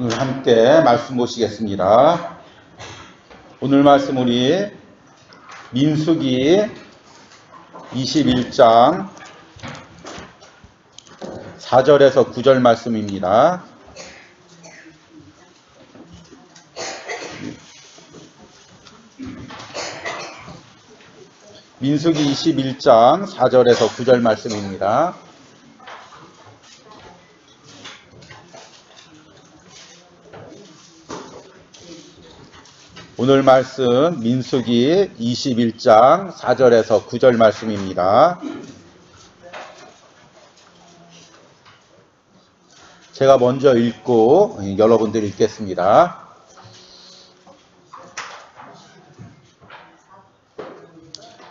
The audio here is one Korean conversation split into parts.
오늘 함께 말씀 보시겠습니다. 오늘 말씀 우리 민수기 21장 4절에서 9절 말씀입니다. 민수기 21장 4절에서 9절 말씀입니다. 오늘 말씀 민수기 21장 4절에서 9절 말씀입니다. 제가 먼저 읽고 여러분들 읽겠습니다.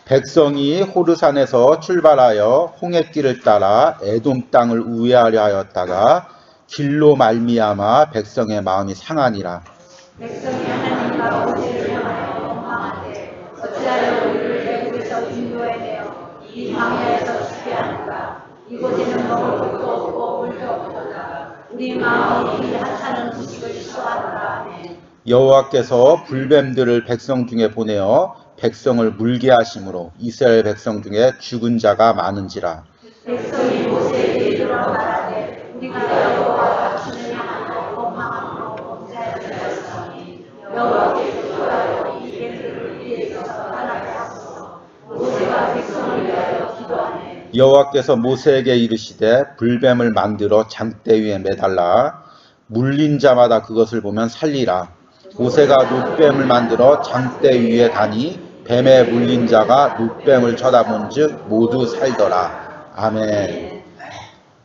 백성이 호르산에서 출발하여 홍해길을 따라 에돔 땅을 우회하려 하였다가 길로 말미암아 백성의 마음이 상하니라. 백성이 하나님과 모세를 향하여 원망하되 어찌하여 우리를 애굽에서 인도해내어 이 광야에서 죽게 하는가. 이곳에는 먹을 것도 없고 물도 없도다. 우리 마음이 이 하찮은 후식을 싫어하노라 하네. 여호와께서 불뱀들을 백성 중에 보내어 백성을 물게 하심으로 이스라엘 백성 중에 죽은 자가 많은지라. 백성이 모세에게 이르러 말하되 우리가 여호와와 주를 향하여 원망함으로 범죄하였사오니 여호와께 기도하여 이 뱀들을 우리에게서 떠나게 하소서. 모세가 백성을 위하여 기도하네. 여호와께서 모세에게 이르시되 불뱀을 만들어 장대 위에 매달라 물린 자마다 그것을 보면 살리라. 모세가 놋뱀을 만들어 장대 위에 다니 뱀에 물린 자가 놋뱀을 쳐다본 즉 모두 살더라. 아멘.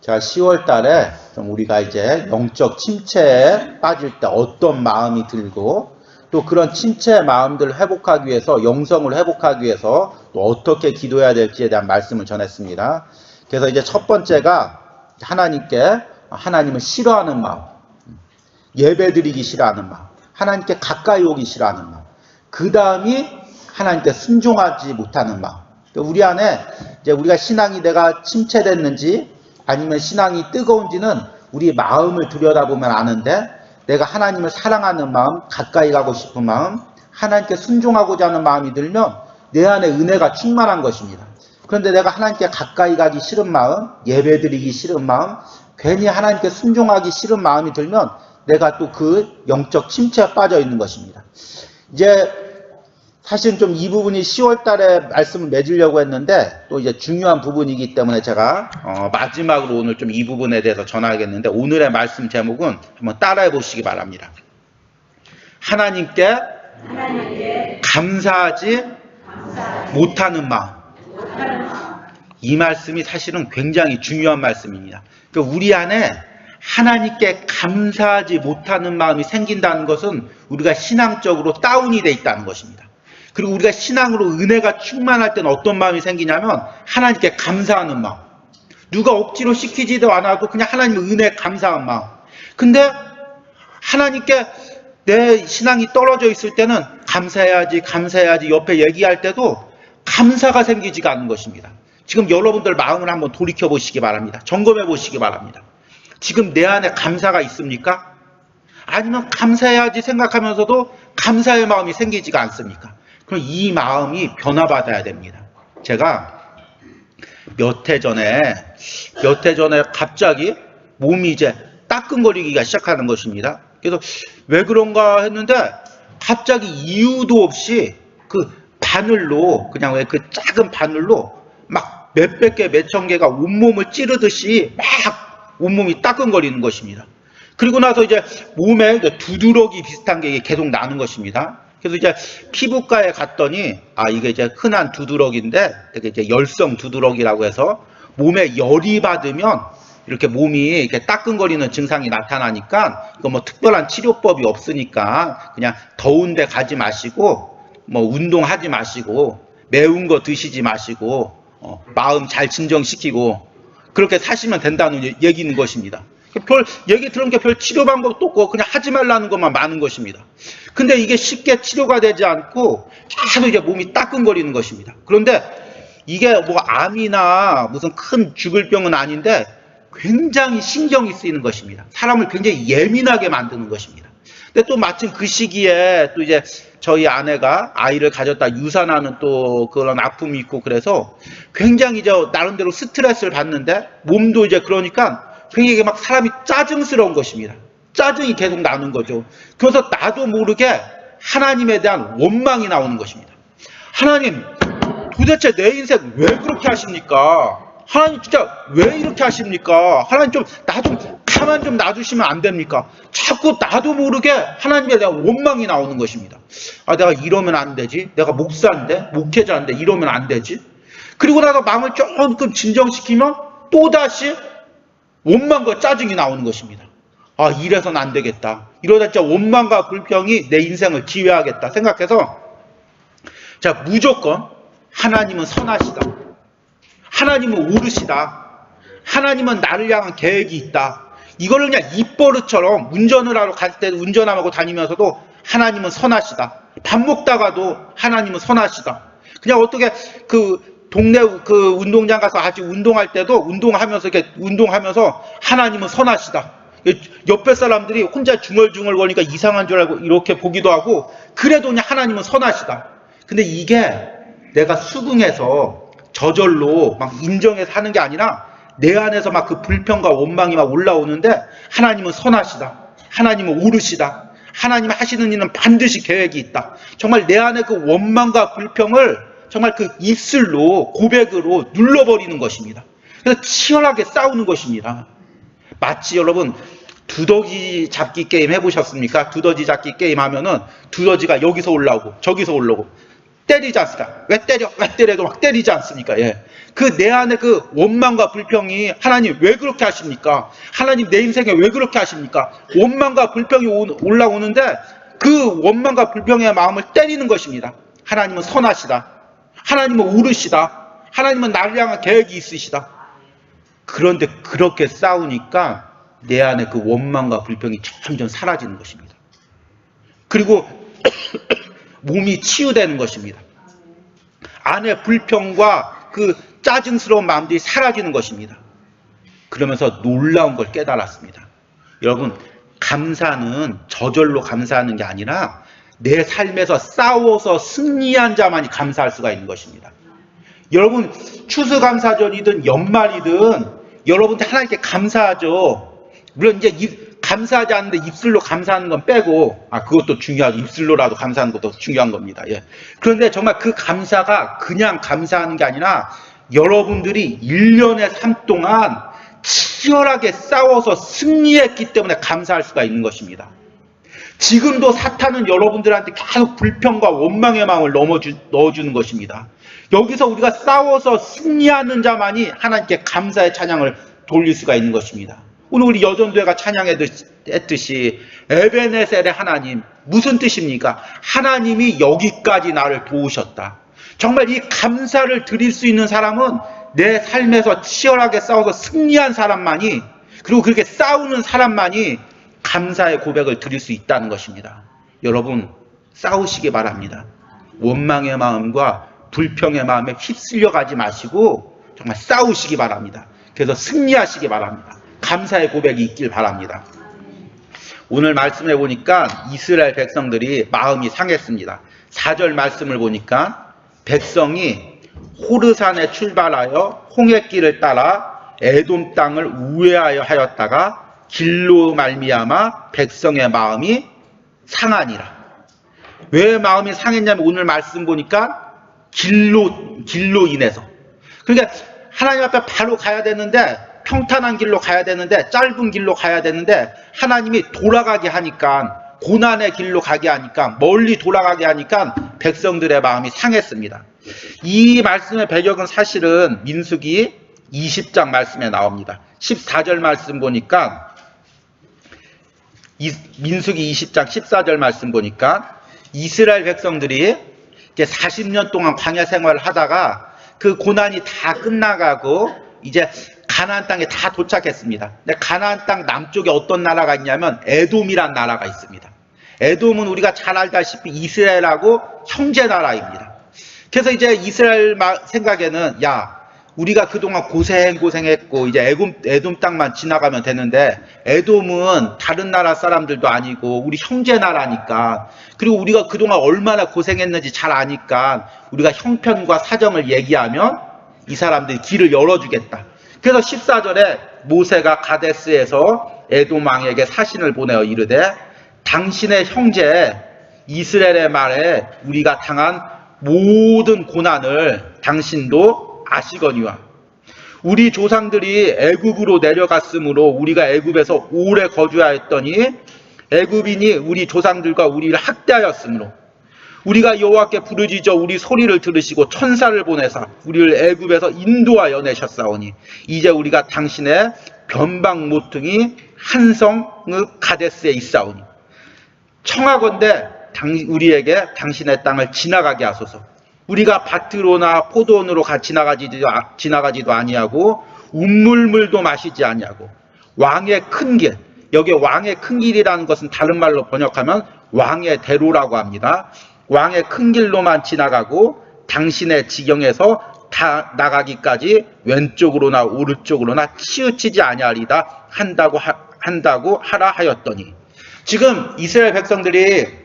자, 10월 달에 우리가 이제 영적 침체에 빠질 때 어떤 마음이 들고 또 그런 침체의 마음들을 회복하기 위해서 영성을 회복하기 위해서 또 어떻게 기도해야 될지에 대한 말씀을 전했습니다. 그래서 이제 첫 번째가 하나님을 싫어하는 마음, 예배드리기 싫어하는 마음, 하나님께 가까이 오기 싫어하는 마음. 그 다음이 하나님께 순종하지 못하는 마음. 우리 안에 이제 우리가 신앙이 내가 침체됐는지 아니면 신앙이 뜨거운지는 우리 마음을 들여다보면 아는데 내가 하나님을 사랑하는 마음, 가까이 가고 싶은 마음, 하나님께 순종하고자 하는 마음이 들면 내 안에 은혜가 충만한 것입니다. 그런데 내가 하나님께 가까이 가기 싫은 마음, 예배드리기 싫은 마음, 괜히 하나님께 순종하기 싫은 마음이 들면 내가 또 그 영적 침체에 빠져 있는 것입니다. 이제 사실은 좀 이 부분이 10월 달에 말씀을 맺으려고 했는데 또 이제 중요한 부분이기 때문에 제가 마지막으로 오늘 좀 이 부분에 대해서 전하겠는데 오늘의 말씀 제목은 한번 따라해 보시기 바랍니다. 하나님께 감사하지 못하는 마음. 이 말씀이 사실은 굉장히 중요한 말씀입니다. 그러니까 우리 안에 하나님께 감사하지 못하는 마음이 생긴다는 것은 우리가 신앙적으로 다운이 돼 있다는 것입니다. 그리고 우리가 신앙으로 은혜가 충만할 때는 어떤 마음이 생기냐면 하나님께 감사하는 마음. 누가 억지로 시키지도 않아도 그냥 하나님의 은혜에 감사한 마음. 근데 하나님께 내 신앙이 떨어져 있을 때는 감사해야지 옆에 얘기할 때도 감사가 생기지가 않는 것입니다. 지금 여러분들 마음을 한번 돌이켜 보시기 바랍니다. 점검해 보시기 바랍니다. 지금 내 안에 감사가 있습니까? 아니면 감사해야지 생각하면서도 감사의 마음이 생기지가 않습니까? 그럼 이 마음이 변화받아야 됩니다. 제가 몇 해 전에 갑자기 몸이 이제 따끔거리기가 시작하는 것입니다. 그래서 왜 그런가 했는데 갑자기 이유도 없이 그 바늘로 그냥 왜 그 작은 바늘로 막 몇백 개, 몇천 개가 온몸을 찌르듯이 막 온몸이 따끔거리는 것입니다. 그리고 나서 이제 몸에 두드러기 비슷한 게 계속 나는 것입니다. 그래서 이제 피부과에 갔더니 이게 이제 흔한 두드러기인데 되게 이제 열성 두드러기라고 해서 몸에 열이 받으면 이렇게 몸이 이렇게 따끔거리는 증상이 나타나니까 이거 뭐 특별한 치료법이 없으니까 그냥 더운데 가지 마시고 뭐 운동하지 마시고 매운 거 드시지 마시고 마음 잘 진정시키고 그렇게 사시면 된다는 얘기인 것입니다. 별 얘기 들은 게 별 치료 방법도 없고 그냥 하지 말라는 것만 많은 것입니다. 근데 이게 쉽게 치료가 되지 않고 계속 이제 몸이 따끔거리는 것입니다. 그런데 이게 뭐 암이나 무슨 큰 죽을 병은 아닌데 굉장히 신경이 쓰이는 것입니다. 사람을 굉장히 예민하게 만드는 것입니다. 근데 또 마침 그 시기에 또 이제 저희 아내가 아이를 가졌다 유산하는 또 그런 아픔이 있고 그래서 굉장히 이제 나름대로 스트레스를 받는데 몸도 이제 그러니까 굉장히 막 사람이 짜증스러운 것입니다. 짜증이 계속 나는 거죠. 그래서 나도 모르게 하나님에 대한 원망이 나오는 것입니다. 하나님, 도대체 내 인생 왜 그렇게 하십니까? 하나님 진짜 왜 이렇게 하십니까? 하나님 나 좀 가만 좀 놔주시면 안 됩니까? 자꾸 나도 모르게 하나님에 대한 원망이 나오는 것입니다. 아, 내가 이러면 안 되지. 내가 목사인데, 목회자인데 이러면 안 되지. 그리고 나서 마음을 조금 진정시키면 또다시 원망과 짜증이 나오는 것입니다. 아, 이래서는 안 되겠다. 이러다 진짜 원망과 불평이 내 인생을 지배하겠다 생각해서 자, 무조건 하나님은 선하시다. 하나님은 옳으시다. 하나님은 나를 향한 계획이 있다. 이거를 그냥 입버릇처럼 운전을 하러 갈 때 운전하고 다니면서도 하나님은 선하시다. 밥 먹다가도 하나님은 선하시다. 그냥 어떻게 그 동네 그 운동장 가서 같이 운동할 때도 운동하면서 이렇게 운동하면서 하나님은 선하시다. 옆에 사람들이 혼자 중얼중얼 거리니까 이상한 줄 알고 이렇게 보기도 하고 그래도 그냥 하나님은 선하시다. 근데 이게 내가 수긍해서 저절로 막 인정해서 하는 게 아니라 내 안에서 막 그 불평과 원망이 막 올라오는데 하나님은 선하시다. 하나님은 옳으시다. 하나님 하시는 일은 반드시 계획이 있다. 정말 내 안에 그 원망과 불평을 정말 그 입술로 고백으로 눌러버리는 것입니다. 그래서 치열하게 싸우는 것입니다. 마치 여러분 두더지 잡기 게임 해보셨습니까? 두더지 잡기 게임 하면은 두더지가 여기서 올라오고 저기서 올라오고 때리지 않습니까? 왜 때려도 막 때리지 않습니까? 예. 그 내 안에 그 원망과 불평이 하나님 왜 그렇게 하십니까? 하나님 내 인생에 왜 그렇게 하십니까? 원망과 불평이 올라오는데 그 원망과 불평의 마음을 때리는 것입니다. 하나님은 선하시다. 하나님은 옳으시다. 하나님은 나를 향한 계획이 있으시다. 그런데 그렇게 싸우니까 내 안에 그 원망과 불평이 점점 사라지는 것입니다. 그리고 몸이 치유되는 것입니다. 안에 불평과 그 짜증스러운 마음들이 사라지는 것입니다. 그러면서 놀라운 걸 깨달았습니다. 여러분, 감사는 저절로 감사하는 게 아니라 내 삶에서 싸워서 승리한 자만이 감사할 수가 있는 것입니다. 여러분, 추수감사절이든 연말이든 여러분들 하나님께 감사하죠. 물론 이제 감사하지 않는데 입술로 감사하는 건 빼고, 그것도 중요하죠. 입술로라도 감사하는 것도 중요한 겁니다. 예. 그런데 정말 그 감사가 그냥 감사하는 게 아니라 여러분들이 1년의 삶 동안 치열하게 싸워서 승리했기 때문에 감사할 수가 있는 것입니다. 지금도 사탄은 여러분들한테 계속 불평과 원망의 마음을 넣어주는 것입니다. 여기서 우리가 싸워서 승리하는 자만이 하나님께 감사의 찬양을 돌릴 수가 있는 것입니다. 오늘 우리 여전도회가 찬양했듯이 에베네셀의 하나님, 무슨 뜻입니까? 하나님이 여기까지 나를 도우셨다. 정말 이 감사를 드릴 수 있는 사람은 내 삶에서 치열하게 싸워서 승리한 사람만이, 그리고 그렇게 싸우는 사람만이 감사의 고백을 드릴 수 있다는 것입니다. 여러분, 싸우시기 바랍니다. 원망의 마음과 불평의 마음에 휩쓸려 가지 마시고 정말 싸우시기 바랍니다. 그래서 승리하시기 바랍니다. 감사의 고백이 있길 바랍니다. 오늘 말씀을 해보니까 이스라엘 백성들이 마음이 상했습니다. 4절 말씀을 보니까 백성이 호르산에 출발하여 홍해길을 따라 에돔 땅을 우회하여 하였다가 길로 말미암아 백성의 마음이 상하니라. 왜 마음이 상했냐면 오늘 말씀 보니까 길로 인해서. 그러니까 하나님 앞에 바로 가야 되는데, 평탄한 길로 가야 되는데, 짧은 길로 가야 되는데 하나님이 돌아가게 하니까, 고난의 길로 가게 하니까, 멀리 돌아가게 하니까 백성들의 마음이 상했습니다. 이 말씀의 배경은 사실은 민수기 20장 말씀에 나옵니다. 14절 말씀 보니까, 민수기 20장 14절 말씀 보니까 이스라엘 백성들이 이제 40년 동안 광야 생활을 하다가 그 고난이 다 끝나가고 이제 가나안 땅에 다 도착했습니다. 근데 가나안 땅 남쪽에 어떤 나라가 있냐면 에돔이란 나라가 있습니다. 에돔은 우리가 잘 알다시피 이스라엘하고 형제 나라입니다. 그래서 이제 이스라엘 생각에는, 야, 우리가 그동안 고생했고 이제 에돔 땅만 지나가면 되는데, 에돔은 다른 나라 사람들도 아니고 우리 형제 나라니까, 그리고 우리가 그동안 얼마나 고생했는지 잘 아니까 우리가 형편과 사정을 얘기하면 이 사람들이 길을 열어주겠다. 그래서 14절에 모세가 가데스에서 에돔 왕에게 사신을 보내어 이르되, 당신의 형제 이스라엘의 말에 우리가 당한 모든 고난을 당신도 아시거니와, 우리 조상들이 애굽으로 내려갔으므로 우리가 애굽에서 오래 거주하였더니 애굽인이 우리 조상들과 우리를 학대하였으므로 우리가 여호와께 부르짖어 우리 소리를 들으시고 천사를 보내사 우리를 애굽에서 인도하여 내셨사오니, 이제 우리가 당신의 변방 모퉁이 한성의 가데스에 있사오니 청하건대 우리에게 당신의 땅을 지나가게 하소서. 우리가 밭으로나 포도원으로 지나가지도 아니하고 운물물도 마시지 아니하고 왕의 큰 길, 여기 왕의 큰 길이라는 것은 다른 말로 번역하면 왕의 대로라고 합니다. 왕의 큰 길로만 지나가고 당신의 지경에서 다 나가기까지 왼쪽으로나 오른쪽으로나 치우치지 아니하리다 한다고 하라 하였더니, 지금 이스라엘 백성들이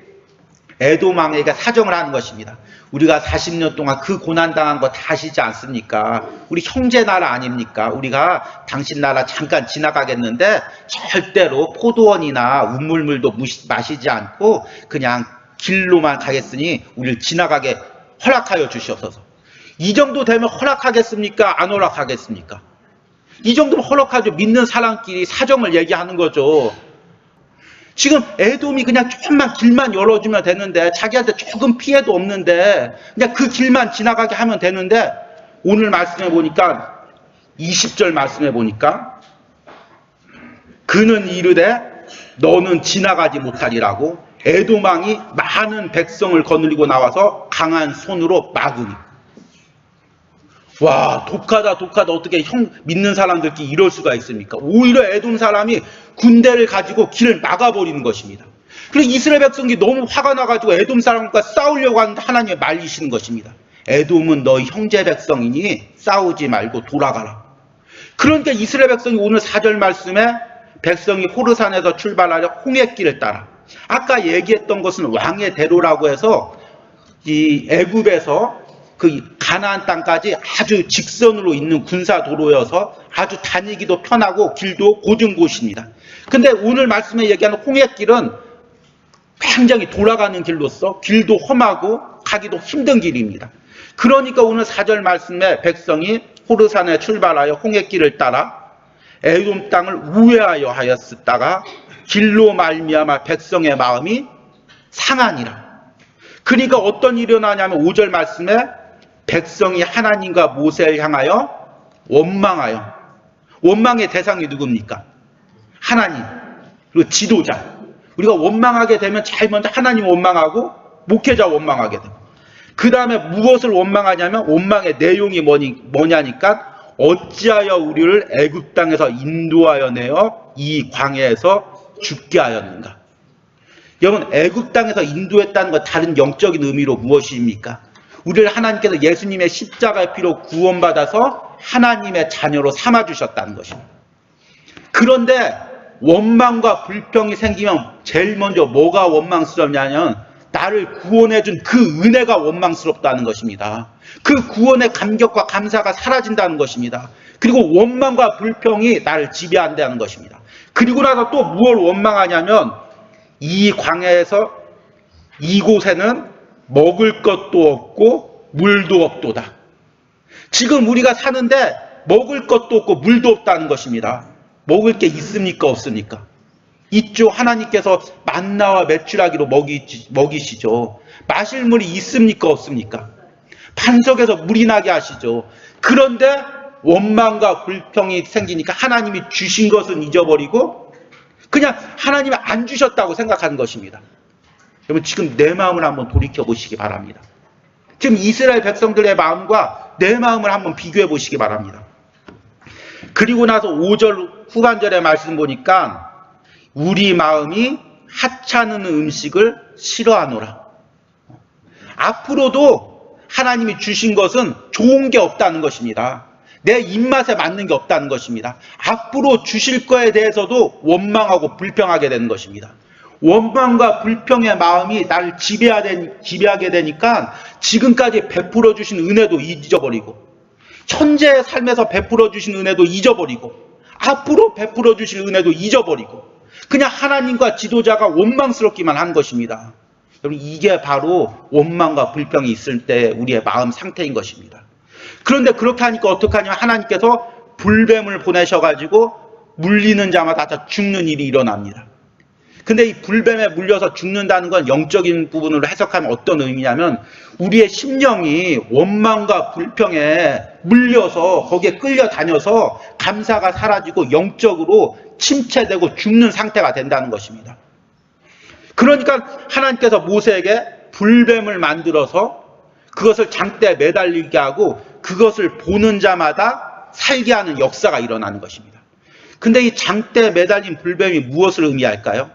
에돔 왕에게 사정을 하는 것입니다. 우리가 40년 동안 그 고난당한 거 다 아시지 않습니까? 우리 형제 나라 아닙니까? 우리가 당신 나라 잠깐 지나가겠는데 절대로 포도원이나 운물물도 마시지 않고 그냥 길로만 가겠으니 우리를 지나가게 허락하여 주시옵소서. 이 정도 되면 허락하겠습니까? 안 허락하겠습니까? 이 정도면 허락하죠. 믿는 사람끼리 사정을 얘기하는 거죠. 지금 에돔이 그냥 조금만 길만 열어주면 되는데, 자기한테 조금 피해도 없는데 그냥 그 길만 지나가게 하면 되는데, 오늘 말씀해 보니까 20절 말씀해 보니까 그는 이르되 너는 지나가지 못하리라고 에돔 왕이 많은 백성을 거느리고 나와서 강한 손으로 막으니. 와, 독하다. 어떻게 믿는 사람들끼리 이럴 수가 있습니까? 오히려 에돔 사람이 군대를 가지고 길을 막아버리는 것입니다. 그래서 이스라엘 백성이 너무 화가 나가지고 에돔 사람과 싸우려고 하는데 하나님이 말리시는 것입니다. 에돔은 너희 형제 백성이니 싸우지 말고 돌아가라. 그러니까 이스라엘 백성이 오늘 4절 말씀에 백성이 호르산에서 출발하여 홍해길을 따라, 아까 얘기했던 것은 왕의 대로라고 해서 이 애굽에서 그 가나안 땅까지 아주 직선으로 있는 군사 도로여서 아주 다니기도 편하고 길도 고든 곳입니다. 근데 오늘 말씀에 얘기하는 홍해길은 굉장히 돌아가는 길로서 길도 험하고 가기도 힘든 길입니다. 그러니까 오늘 4절 말씀에 백성이 호르산에 출발하여 홍해길을 따라 에돔 땅을 우회하여 하였다가 길로 말미암아 백성의 마음이 상하니라. 그러니까 어떤 일이 일어나냐면 5절 말씀에 백성이 하나님과 모세를 향하여 원망하여, 원망의 대상이 누굽니까? 하나님, 그리고 지도자. 우리가 원망하게 되면 제일 먼저 하나님 원망하고 목회자 원망하게 됩니다. 그 다음에 무엇을 원망하냐면 원망의 내용이 뭐냐니까 어찌하여 우리를 애굽 땅에서 인도하여 내어 이 광야에서 죽게 하였는가. 여러분, 애굽 땅에서 인도했다는 것 다른 영적인 의미로 무엇입니까? 우리를 하나님께서 예수님의 십자가의 피로 구원받아서 하나님의 자녀로 삼아주셨다는 것입니다. 그런데 원망과 불평이 생기면 제일 먼저 뭐가 원망스럽냐면 나를 구원해준 그 은혜가 원망스럽다는 것입니다. 그 구원의 감격과 감사가 사라진다는 것입니다. 그리고 원망과 불평이 나를 지배한다는 것입니다. 그리고 나서 또 무엇을 원망하냐면 이 광야에서 이곳에는 먹을 것도 없고 물도 없도다. 지금 우리가 사는데 먹을 것도 없고 물도 없다는 것입니다. 먹을 게 있습니까? 없습니까? 있죠. 하나님께서 만나와 메추라기로 먹이시죠. 마실 물이 있습니까? 없습니까? 반석에서 물이 나게 하시죠. 그런데 원망과 불평이 생기니까 하나님이 주신 것은 잊어버리고 그냥 하나님이 안 주셨다고 생각하는 것입니다. 여러분, 지금 내 마음을 한번 돌이켜 보시기 바랍니다. 지금 이스라엘 백성들의 마음과 내 마음을 한번 비교해 보시기 바랍니다. 그리고 나서 5절 후반절의 말씀 보니까 우리 마음이 하찮은 음식을 싫어하노라. 앞으로도 하나님이 주신 것은 좋은 게 없다는 것입니다. 내 입맛에 맞는 게 없다는 것입니다. 앞으로 주실 거에 대해서도 원망하고 불평하게 되는 것입니다. 원망과 불평의 마음이 나를 지배하게 되니까 지금까지 베풀어 주신 은혜도 잊어버리고, 현재의 삶에서 베풀어 주신 은혜도 잊어버리고, 앞으로 베풀어 주실 은혜도 잊어버리고, 그냥 하나님과 지도자가 원망스럽기만 한 것입니다. 여러분, 이게 바로 원망과 불평이 있을 때 우리의 마음 상태인 것입니다. 그런데 그렇게 하니까 어떡하냐면 하나님께서 불뱀을 보내셔가지고 물리는 자마다 다 죽는 일이 일어납니다. 근데 이 불뱀에 물려서 죽는다는 건 영적인 부분으로 해석하면 어떤 의미냐면, 우리의 심령이 원망과 불평에 물려서 거기에 끌려다녀서 감사가 사라지고 영적으로 침체되고 죽는 상태가 된다는 것입니다. 그러니까 하나님께서 모세에게 불뱀을 만들어서 그것을 장대에 매달리게 하고 그것을 보는 자마다 살게 하는 역사가 일어나는 것입니다. 근데 이 장대에 매달린 불뱀이 무엇을 의미할까요?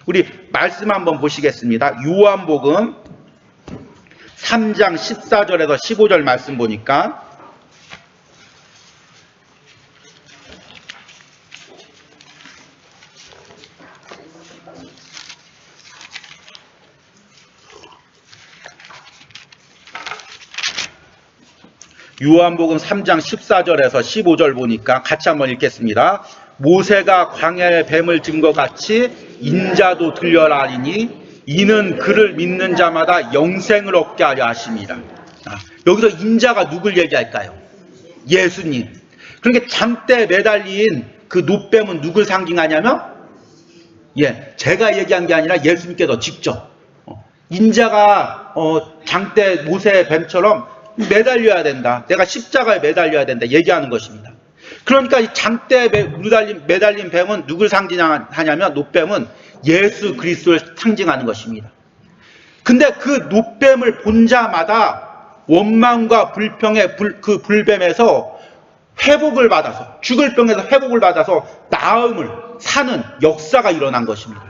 우리 말씀 한번 보시겠습니다. 요한복음 3장 14절에서 15절 말씀 보니까, 요한복음 3장 14절에서 15절 보니까 같이 한번 읽겠습니다. 모세가 광야에 뱀을 든 것 같이 인자도 들려라 하리니 이는 그를 믿는 자마다 영생을 얻게 하려 하심이라. 여기서 인자가 누굴 얘기할까요? 예수님. 그러니까 장대에 매달린 그 노뱀은 누굴 상징하냐면, 제가 얘기한 게 아니라 예수님께서 직접 인자가 장대 모세의 뱀처럼 매달려야 된다, 내가 십자가에 매달려야 된다 얘기하는 것입니다. 그러니까 이 장대에 매달린 뱀은 누굴 상징하냐면, 노뱀은 예수 그리스도를 상징하는 것입니다. 근데 그 노뱀을 본 자마다 원망과 불평의 그 불뱀에서 회복을 받아서, 죽을 병에서 회복을 받아서 나음을 사는 역사가 일어난 것입니다.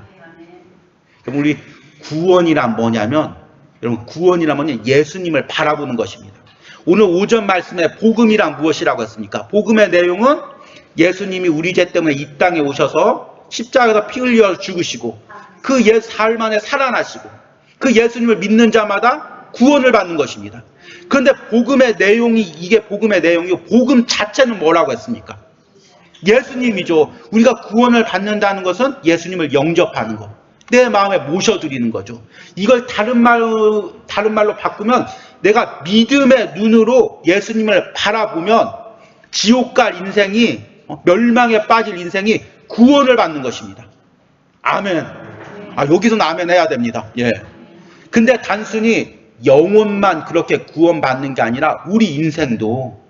그럼 우리 구원이란 뭐냐면, 여러분, 구원이란 예수님을 바라보는 것입니다. 오늘 오전 말씀에 복음이란 무엇이라고 했습니까? 복음의 내용은 예수님이 우리 죄 때문에 이 땅에 오셔서 십자가에서 피 흘려 죽으시고 그 사흘 만에 살아나시고 그 예수님을 믿는 자마다 구원을 받는 것입니다. 그런데 복음의 내용이, 이게 복음의 내용이고, 복음 자체는 뭐라고 했습니까? 예수님이죠. 우리가 구원을 받는다는 것은 예수님을 영접하는 것, 내 마음에 모셔드리는 거죠. 이걸 다른 말로 바꾸면, 내가 믿음의 눈으로 예수님을 바라보면 지옥 갈 인생이, 멸망에 빠질 인생이 구원을 받는 것입니다. 아멘. 여기서는 아멘 해야 됩니다. 근데 단순히 영혼만 그렇게 구원받는 게 아니라 우리 인생도,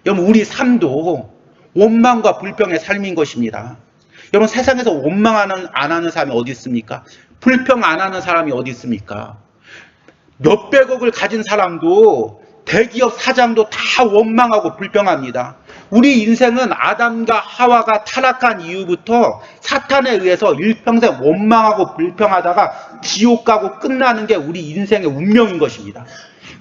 여러분, 우리 삶도 원망과 불평의 삶인 것입니다. 여러분, 세상에서 원망 안 하는 사람이 어디 있습니까? 불평 안 하는 사람이 어디 있습니까? 몇백억을 가진 사람도, 대기업 사장도 다 원망하고 불평합니다. 우리 인생은 아담과 하와가 타락한 이후부터 사탄에 의해서 일평생 원망하고 불평하다가 지옥 가고 끝나는 게 우리 인생의 운명인 것입니다.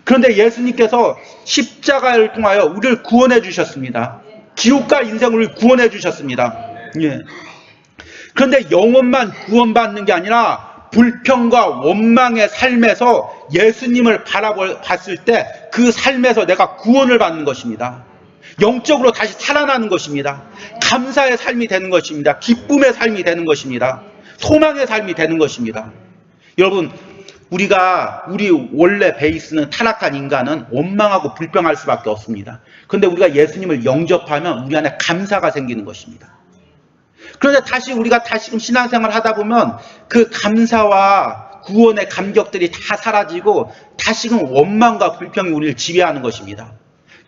그런데 예수님께서 십자가를 통하여 우리를 구원해 주셨습니다. 지옥 갈 인생을 우리를 구원해 주셨습니다. 그런데 영혼만 구원받는 게 아니라 불평과 원망의 삶에서 예수님을 바라봤을 때 그 삶에서 내가 구원을 받는 것입니다. 영적으로 다시 살아나는 것입니다. 감사의 삶이 되는 것입니다. 기쁨의 삶이 되는 것입니다. 소망의 삶이 되는 것입니다. 여러분, 우리 원래 베이스는, 타락한 인간은 원망하고 불평할 수밖에 없습니다. 그런데 우리가 예수님을 영접하면 우리 안에 감사가 생기는 것입니다. 그런데 우리가 다시금 신앙생활을 하다 보면 그 감사와 구원의 감격들이 다 사라지고 다시금 원망과 불평이 우리를 지배하는 것입니다.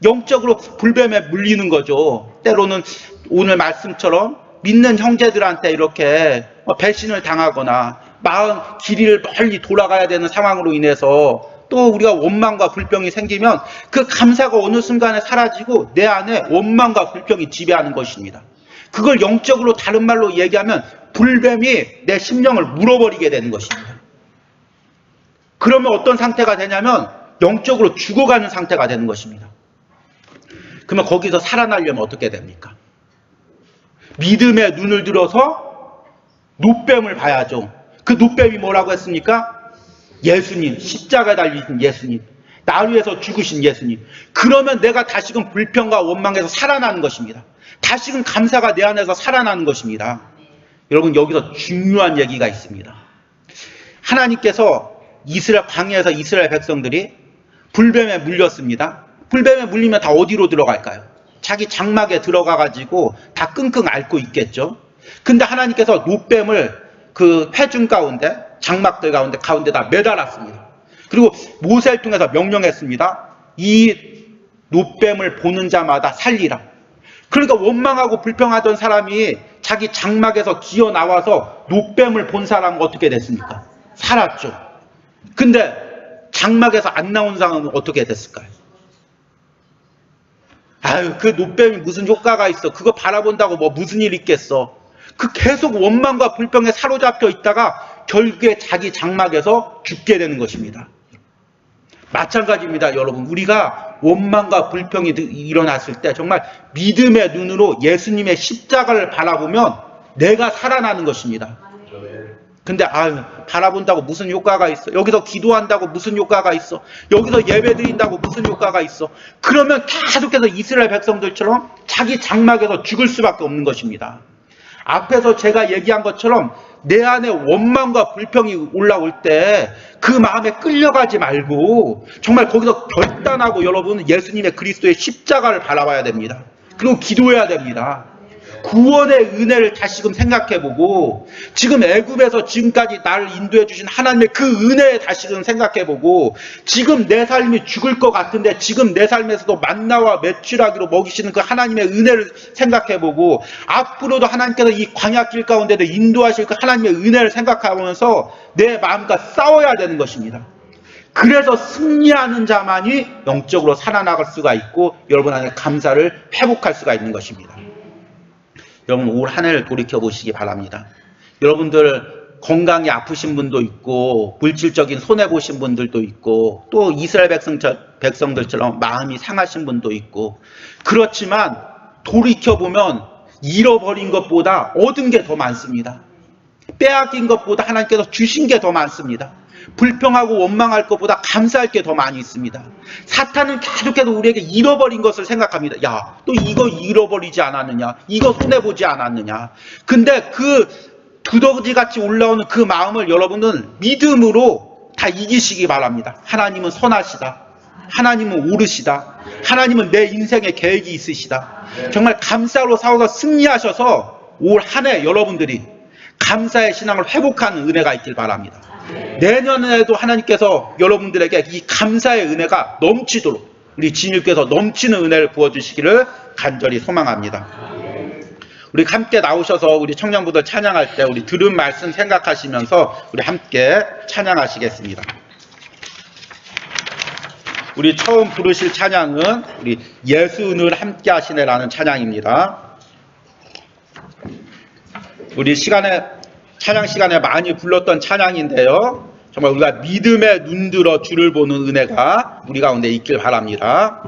영적으로 불뱀에 물리는 거죠. 때로는 오늘 말씀처럼 믿는 형제들한테 이렇게 배신을 당하거나 마음 길이를 멀리 돌아가야 되는 상황으로 인해서 또 우리가 원망과 불평이 생기면 그 감사가 어느 순간에 사라지고 내 안에 원망과 불평이 지배하는 것입니다. 그걸 영적으로 다른 말로 얘기하면 불뱀이 내 심령을 물어버리게 되는 것입니다. 그러면 어떤 상태가 되냐면 영적으로 죽어가는 상태가 되는 것입니다. 그러면 거기서 살아나려면 어떻게 됩니까? 믿음의 눈을 들어서 노뱀을 봐야죠. 그 노뱀이 뭐라고 했습니까? 예수님, 십자가에 달리신 예수님, 나를 위해서 죽으신 예수님. 그러면 내가 다시금 불평과 원망에서 살아나는 것입니다. 다시금 감사가 내 안에서 살아나는 것입니다. 여러분, 여기서 중요한 얘기가 있습니다. 하나님께서 광야에서 이스라엘 백성들이 불뱀에 물렸습니다. 불뱀에 물리면 다 어디로 들어갈까요? 자기 장막에 들어가가지고 다 끙끙 앓고 있겠죠. 근데 하나님께서 노뱀을 그 회중 가운데, 장막들 가운데다 매달았습니다. 그리고 모세를 통해서 명령했습니다. 이 노뱀을 보는 자마다 살리라. 그러니까 원망하고 불평하던 사람이 자기 장막에서 기어 나와서 노뱀을 본 사람은 어떻게 됐습니까? 살았죠. 근데 장막에서 안 나온 사람은 어떻게 됐을까요? 아유, 그 노뱀이 무슨 효과가 있어. 그거 바라본다고 뭐 무슨 일 있겠어. 그 계속 원망과 불평에 사로잡혀 있다가 결국에 자기 장막에서 죽게 되는 것입니다. 마찬가지입니다, 여러분. 우리가 원망과 불평이 일어났을 때 정말 믿음의 눈으로 예수님의 십자가를 바라보면 내가 살아나는 것입니다. 근데 바라본다고 무슨 효과가 있어? 여기서 기도한다고 무슨 효과가 있어? 여기서 예배 드린다고 무슨 효과가 있어? 그러면 계속해서 이스라엘 백성들처럼 자기 장막에서 죽을 수밖에 없는 것입니다. 앞에서 제가 얘기한 것처럼 내 안에 원망과 불평이 올라올 때 그 마음에 끌려가지 말고 정말 거기서 결단하고 여러분 예수님의 그리스도의 십자가를 바라봐야 됩니다. 그리고 기도해야 됩니다. 구원의 은혜를 다시금 생각해보고 지금 애굽에서 지금까지 나를 인도해 주신 하나님의 그 은혜에 다시금 생각해보고 지금 내 삶이 죽을 것 같은데 지금 내 삶에서도 만나와 메추라기로 먹이시는 그 하나님의 은혜를 생각해보고 앞으로도 하나님께서 이 광야길 가운데도 인도하실 그 하나님의 은혜를 생각하면서 내 마음과 싸워야 되는 것입니다. 그래서 승리하는 자만이 영적으로 살아나갈 수가 있고 여러분 안에 감사를 회복할 수가 있는 것입니다. 여러분 올 한 해를 돌이켜보시기 바랍니다. 여러분들 건강이 아프신 분도 있고 물질적인 손해보신 분들도 있고 또 이스라엘 백성들처럼 마음이 상하신 분도 있고 그렇지만 돌이켜보면 잃어버린 것보다 얻은 게 더 많습니다. 빼앗긴 것보다 하나님께서 주신 게 더 많습니다. 불평하고 원망할 것보다 감사할 게 더 많이 있습니다. 사탄은 계속해서 우리에게 잃어버린 것을 생각합니다. 야, 또 이거 잃어버리지 않았느냐? 이거 손해보지 않았느냐? 근데 그 두더지같이 올라오는 그 마음을 여러분은 믿음으로 다 이기시기 바랍니다. 하나님은 선하시다. 하나님은 옳으시다. 하나님은 내 인생에 계획이 있으시다. 정말 감사로 싸워서 승리하셔서 올 한 해 여러분들이 감사의 신앙을 회복하는 은혜가 있길 바랍니다. 내년에도 하나님께서 여러분들에게 이 감사의 은혜가 넘치도록 우리 진일께서 넘치는 은혜를 부어주시기를 간절히 소망합니다. 우리 함께 나오셔서 우리 청년부들 찬양할 때 우리 들은 말씀 생각하시면서 우리 함께 찬양하시겠습니다. 우리 처음 부르실 찬양은 우리 예수 늘 함께 하시네라는 찬양입니다. 우리 찬양 시간에 많이 불렀던 찬양인데요. 정말 우리가 믿음에 눈들어 주를 보는 은혜가 우리 가운데 있길 바랍니다.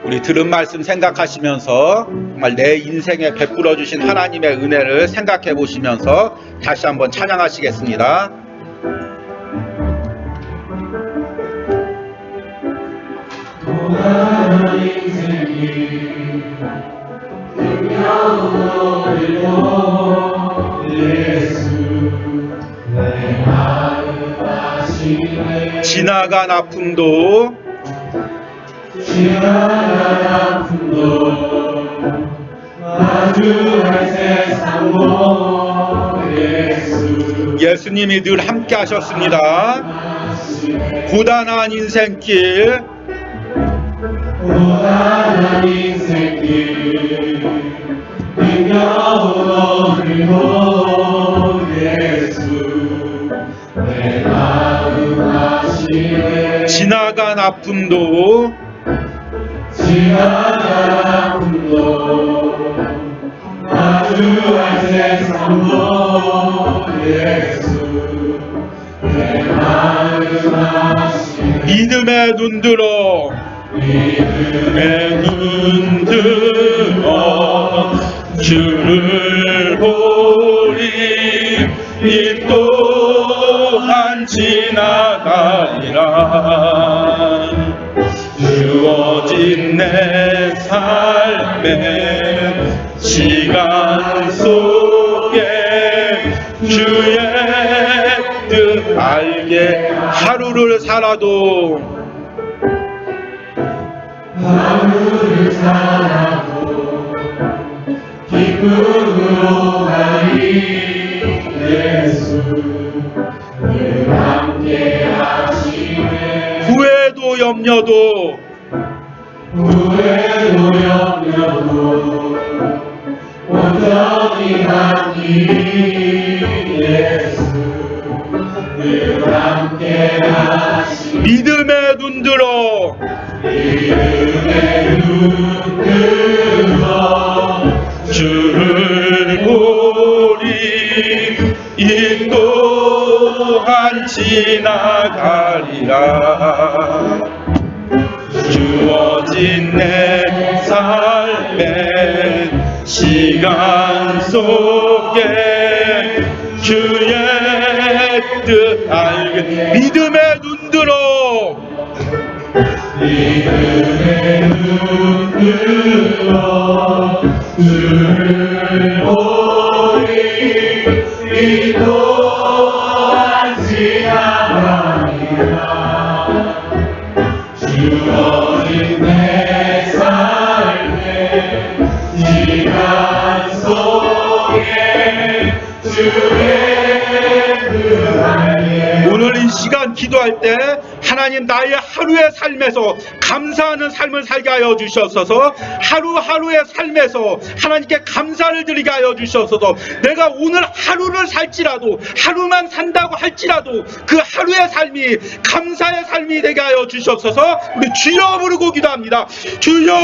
우리 들은 말씀 생각하시면서 정말 내 인생에 베풀어 주신 하나님의 은혜를 생각해 보시면서 다시 한번 찬양하시겠습니다. 지나간 아픔도 마주할 세상도 예수님이 늘 함께 하셨습니다. 고단한 인생길 힘겨운 오늘도 예수 내 마음 하시네. 지나간 아픔도 마주할 세상도 예수 믿음의 눈 들어 주를 보리 이 또한 지나가리라. 주어진 내 삶의 시간 속에 주의 뜻 알게 하루를 살아도 기쁨으로 가리 예수 늘 함께 하시네. 후회도 염려도 온전히 함께 예수 늘 함께 하시네. 믿음의 눈 들어 주를 보리 이 또한 지나가리라. 주어진 내 삶의 시간 속에 주의 뜻 알게 믿음의 눈 들어 주를 보리 이 또한 지나가리라. 주어진 내 삶의 시간 속에 주의 오늘 이 시간 기도할 때 하나님 나의 하루의 삶에서 감사하는 삶을 살게 하여 주시옵소서. 하루하루의 삶에서 하나님께 감사를 드리게 하여 주시옵소서. 내가 오늘 하루를 살지라도 하루만 산다고 할지라도 그 하루의 삶이 감사의 삶이 되게 하여 주시옵소서. 우리 주여 부르고 기도합니다. 주여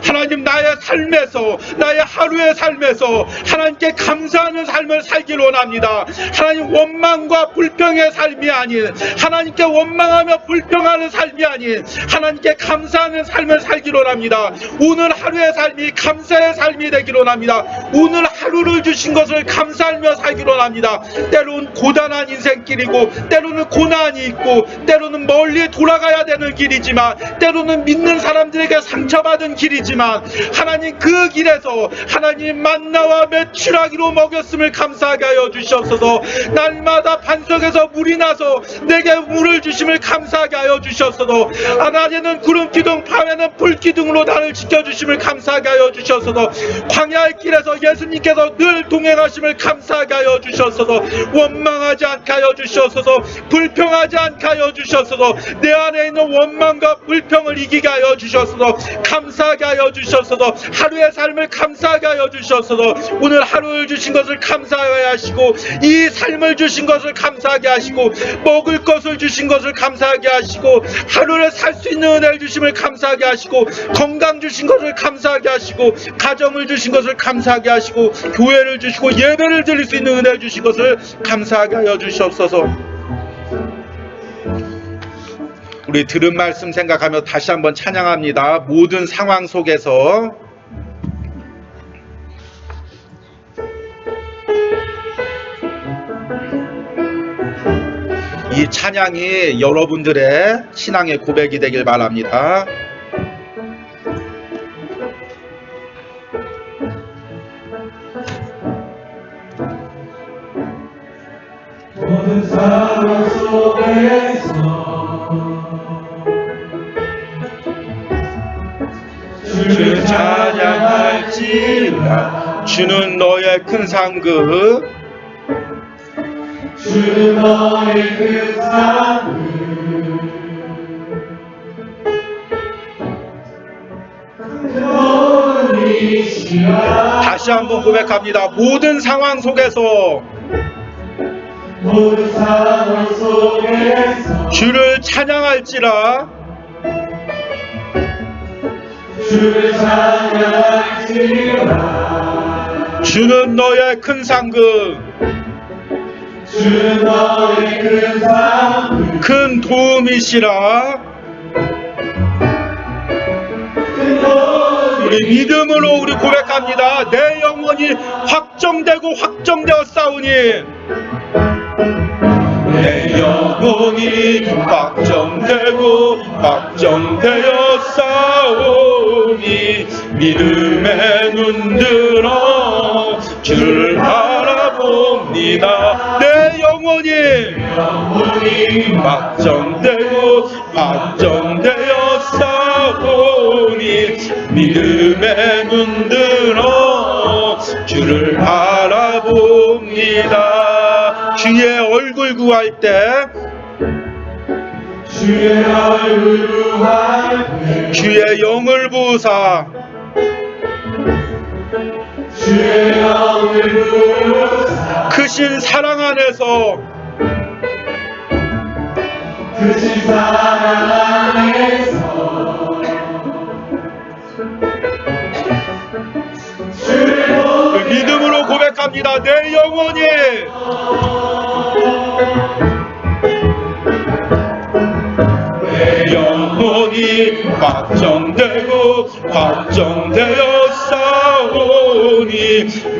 하나님 나의 삶에서 나의 하루의 삶에서 하나님께 감사하는 삶을 살기를 원합니다. 하나님 원망과 불평의 삶이 아닌 하나님께 원망하며 불평하는 삶이 아닌 하나님께 감사하는 삶을 살기를 원합니다. 오늘 하루의 삶이 감사의 삶이 되기를 원합니다. 오늘 하루를 주신 것을 감사하며 살기를 원합니다. 때로는 고단한 인생길이고 때로는 고난이 있고 때로는 멀리 돌아가야 되는 길이지만 때로는 믿는 사람들에게 상처받은 길이지만 하나님 그 길에서 하나님 만나와 메추라기로 먹였음을 감사하게 하여 주시옵소서. 날마다 반석에서 물이 나서 내게 물을 주심을 감사하게 하여 주시옵소서. 낮에는 구름 기둥 밤에는 불 기둥으로 나를 지켜주심을 감사하게 하여 주시옵소서. 광야의 길에서 예수님께서 늘 동행하심을 감사하게 하여 주시옵소서. 원망하지 않게 하여 주시옵소서. 불평하지 않게 하여 주시옵소서. 내 안에 있는 원망과 불평을 이기게 하여 주시옵소서. 감사하게 하여 주시옵소서. 하루의 삶을 감사하게 하여 주시옵소서. 오늘 하루를 주신 것을 감사하게 하시고 이 삶을 주신 것을 감사하게 하시고 먹을 것을 주신 것을 감사하게 하시고 하루를 살 수 있는 은혜를 주심을 감사하게 하시고 건강 주신 것을 감사하게 하시고 가정을 주신 것을 감사하게 하시고 교회를 주시고 예배를 드릴 수 있는 은혜를 주신 것을 감사하게 하여 주시옵소서. 우리 들은 말씀 생각하며 다시 한번 찬양합니다. 모든 상황 속에서 이 찬양이 여러분들의 신앙의 고백이 되길 바랍니다. 모든 상황 속에서 주를 찬양할지라. 주는 너의 큰 상급 주는 너의 큰 상급 너이시라. 다시 한번 고백합니다. 모든 상황 속에서 모든 상황 속에서 주를 찬양할지라. 주를 찬양할지라. 주는 너의 큰 상급 주는 너의 큰 사랑 큰 도움이시라. 우리 믿음으로 우리 고백합니다. 내 영혼이 확정되고 확정되었사오니, 내 영혼이 확정되고 확정되었사오니 믿음에 눈들어 주를 바라봅니다. 내 영혼이 확정되고 확정되었사오니 믿음에 눈들어 주를 바라봅니다. 주의 얼굴 구할 때, 주의 얼굴 구할 때 주의 영을 부으사 주의 영을 부으사 크신 사랑 안에서 크신 사랑 안에서 믿음으로 고백합니다. 내 영혼이 내 영혼이 확정되고 확정되었사오니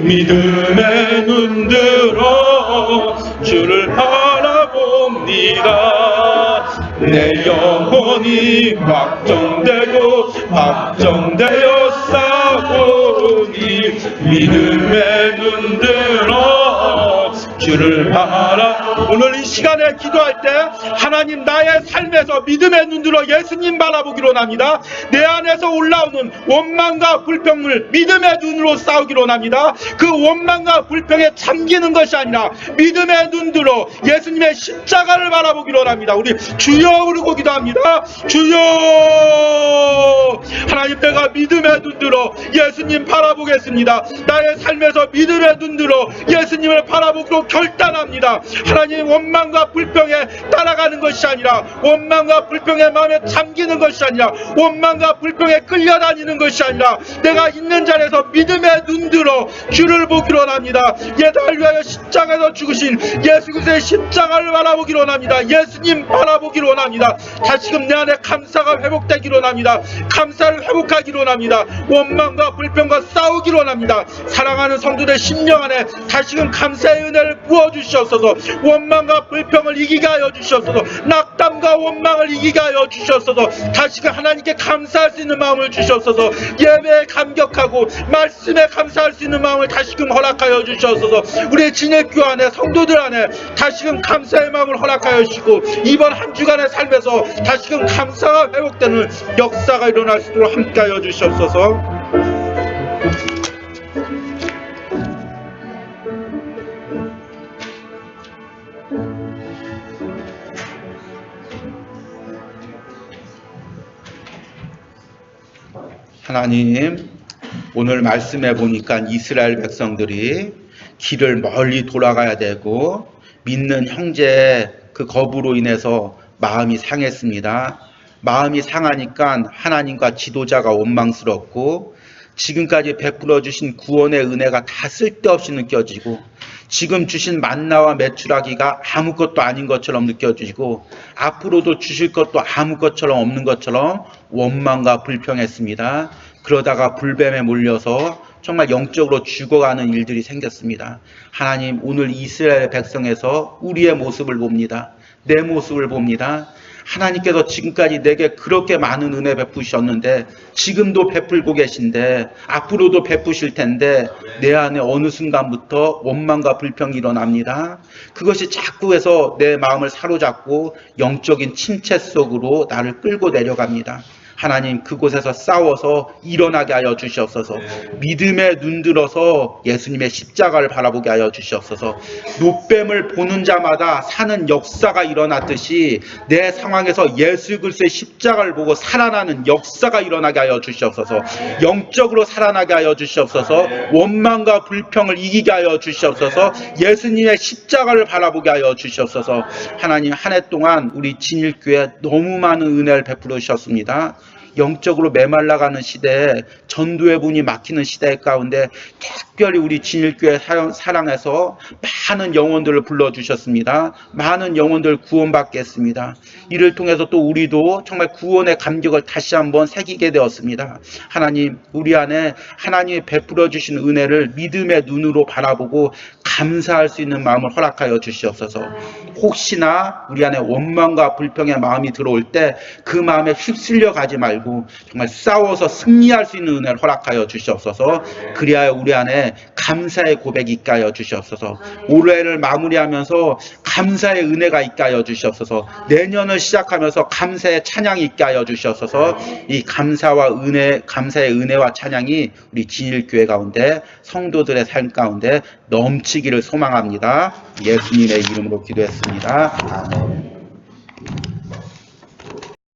믿음에 눈들어 주를 바라봅니다. 내 영혼이 확정되고 확정되었사오니 믿음에 눈들어 주를 바라. 오늘 이 시간에 기도할 때 하나님, 나의 삶에서 믿음의 눈들어 예수님 바라보기로 합니다. 내 안에서 올라오는 원망과 불평을 믿음의 눈으로 싸우기로 합니다. 그 원망과 불평에 잠기는 것이 아니라 믿음의 눈들어 예수님의 십자가를 바라보기로 합니다. 우리 주여 부르고 기도합니다. 주여, 하나님, 내가 믿음의 눈들어 예수님 바라보겠습니다. 나의 삶에서 믿음의 눈들어 예수님을 바라보기로 결단합니다. 하나님, 원망과 불평에 따라가는 것이 아니라, 원망과 불평의 마음에 잠기는 것이 아니라, 원망과 불평에 끌려다니는 것이 아니라, 내가 있는 자리에서 믿음의 눈들어 주를 보기로 합니다. 예수를 위하여 십자가에서 죽으신 예수 그리스도의 십자가를 바라보기로 합니다. 예수님 바라보기로 합니다. 다시금 내 안에 감사가 회복되기로 합니다. 감사를 회복하기로 합니다. 원망과 불평과 싸우기로 합니다. 사랑하는 성도들 심령 안에 다시금 감사의 은혜를 부어주시옵소서. 원망과 불평을 이기게 하여 주시옵소서. 낙담과 원망을 이기게 하여 주시옵소서. 다시금 하나님께 감사할 수 있는 마음을 주시옵소서. 예배에 감격하고 말씀에 감사할 수 있는 마음을 다시금 허락하여 주시옵소서. 우리의 진액교 안에 성도들 안에 다시금 감사의 마음을 허락하여 주시고, 이번 한 주간의 삶에서 다시금 감사가 회복되는 역사가 일어날 수 있도록 함께하여 주시옵소서. 하나님, 오늘 말씀해 보니까 이스라엘 백성들이 길을 멀리 돌아가야 되고 믿는 형제의 그 거부로 인해서 마음이 상했습니다. 마음이 상하니까 하나님과 지도자가 원망스럽고, 지금까지 베풀어 주신 구원의 은혜가 다 쓸데없이 느껴지고, 지금 주신 만나와 메추라기가 아무것도 아닌 것처럼 느껴지고, 앞으로도 주실 것도 아무것처럼 없는 것처럼 원망과 불평했습니다. 그러다가 불뱀에 몰려서 정말 영적으로 죽어가는 일들이 생겼습니다. 하나님, 오늘 이스라엘 백성에서 우리의 모습을 봅니다. 내 모습을 봅니다. 하나님께서 지금까지 내게 그렇게 많은 은혜 베푸셨는데, 지금도 베풀고 계신데, 앞으로도 베푸실 텐데, 내 안에 어느 순간부터 원망과 불평이 일어납니다. 그것이 자꾸 해서 내 마음을 사로잡고 영적인 침체 속으로 나를 끌고 내려갑니다. 하나님, 그곳에서 싸워서 일어나게 하여 주시옵소서. 믿음에 눈들어서 예수님의 십자가를 바라보게 하여 주시옵소서. 노뱀을 보는 자마다 사는 역사가 일어났듯이 내 상황에서 예수 그리스도의 십자가를 보고 살아나는 역사가 일어나게 하여 주시옵소서. 영적으로 살아나게 하여 주시옵소서. 원망과 불평을 이기게 하여 주시옵소서. 예수님의 십자가를 바라보게 하여 주시옵소서. 하나님, 한 해 동안 우리 진일교회 너무 많은 은혜를 베풀어 주셨습니다. 영적으로 메말라가는 시대에 전도의 문이 막히는 시대 가운데 특별히 우리 진일교회 사랑해서 많은 영혼들을 불러주셨습니다. 많은 영혼들 구원받게 했습니다. 이를 통해서 또 우리도 정말 구원의 감격을 다시 한번 새기게 되었습니다. 하나님, 우리 안에 하나님이 베풀어 주신 은혜를 믿음의 눈으로 바라보고 감사할 수 있는 마음을 허락하여 주시옵소서. 혹시나 우리 안에 원망과 불평의 마음이 들어올 때 그 마음에 휩쓸려 가지 말고 정말 싸워서 승리할 수 있는 은혜를 허락하여 주시옵소서. 그리하여 우리 안에 감사의 고백이 있게 하여 주시옵소서. 올해를 마무리하면서 감사의 은혜가 있게 하여 주시옵소서. 내년을 시작하면서 감사의 찬양이 있게 하여 주시옵소서. 이 감사의 은혜와 찬양이 우리 진일교회 가운데 성도들의 삶 가운데 넘치기를 소망합니다. 예수님의 이름으로 기도했습니다. 아멘.